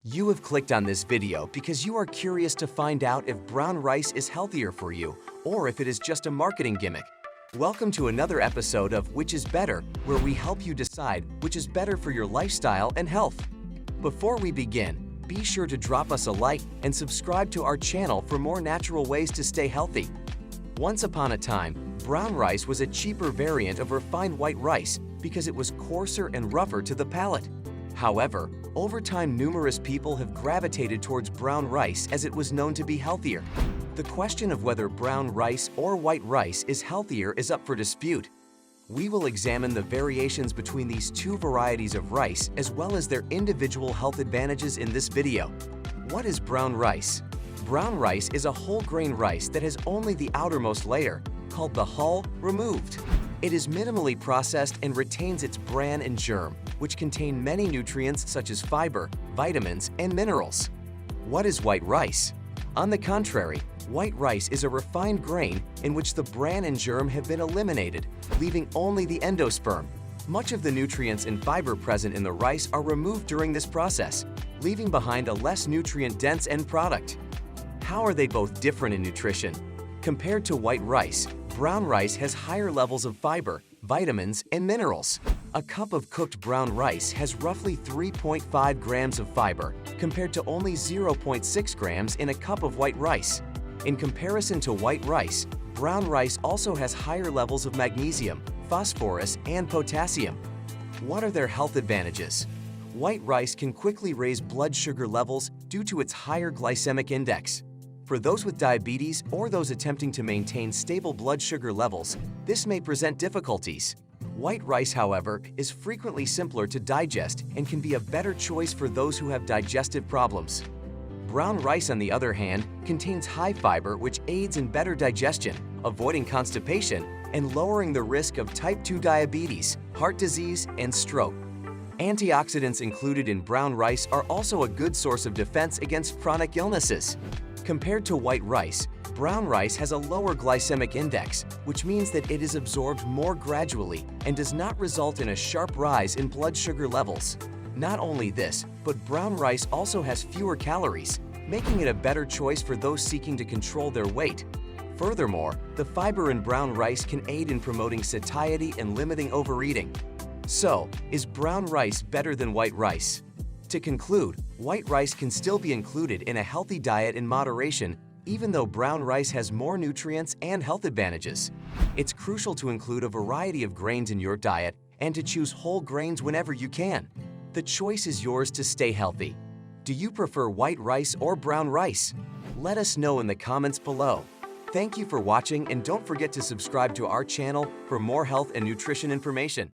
You have clicked on this video because you are curious to find out if brown rice is healthier for you or if it is just a marketing gimmick. Welcome to another episode of Which is Better, where we help you decide which is better for your lifestyle and health. Before we begin, be sure to drop us a like and subscribe to our channel for more natural ways to stay healthy. Once upon a time, brown rice was a cheaper variant of refined white rice because it was coarser and rougher to the palate. However, over time numerous people have gravitated towards brown rice as it was known to be healthier. The question of whether brown rice or white rice is healthier is up for dispute. We will examine the variations between these two varieties of rice as well as their individual health advantages in this video. What is brown rice? Brown rice is a whole grain rice that has only the outermost layer, called the hull, removed. It is minimally processed and retains its bran and germ, which contain many nutrients such as fiber, vitamins, and minerals. What is white rice? On the contrary, white rice is a refined grain in which the bran and germ have been eliminated, leaving only the endosperm. Much of the nutrients and fiber present in the rice are removed during this process, leaving behind a less nutrient-dense end product. How are they both different in nutrition? Compared to white rice, brown rice has higher levels of fiber, vitamins, and minerals. A cup of cooked brown rice has roughly 3.5 grams of fiber, compared to only 0.6 grams in a cup of white rice. In comparison to white rice, brown rice also has higher levels of magnesium, phosphorus, and potassium. What are their health advantages? White rice can quickly raise blood sugar levels due to its higher glycemic index. For those with diabetes or those attempting to maintain stable blood sugar levels, this may present difficulties. White rice, however, is frequently simpler to digest and can be a better choice for those who have digestive problems. Brown rice, on the other hand, contains high fiber which aids in better digestion, avoiding constipation, and lowering the risk of type 2 diabetes, heart disease, and stroke. Antioxidants included in brown rice are also a good source of defense against chronic illnesses. Compared to white rice, brown rice has a lower glycemic index, which means that it is absorbed more gradually and does not result in a sharp rise in blood sugar levels. Not only this, but brown rice also has fewer calories, making it a better choice for those seeking to control their weight. Furthermore, the fiber in brown rice can aid in promoting satiety and limiting overeating. So, is brown rice better than white rice? To conclude, white rice can still be included in a healthy diet in moderation, even though brown rice has more nutrients and health advantages. It's crucial to include a variety of grains in your diet and to choose whole grains whenever you can. The choice is yours to stay healthy. Do you prefer white rice or brown rice? Let us know in the comments below. Thank you for watching, and don't forget to subscribe to our channel for more health and nutrition information.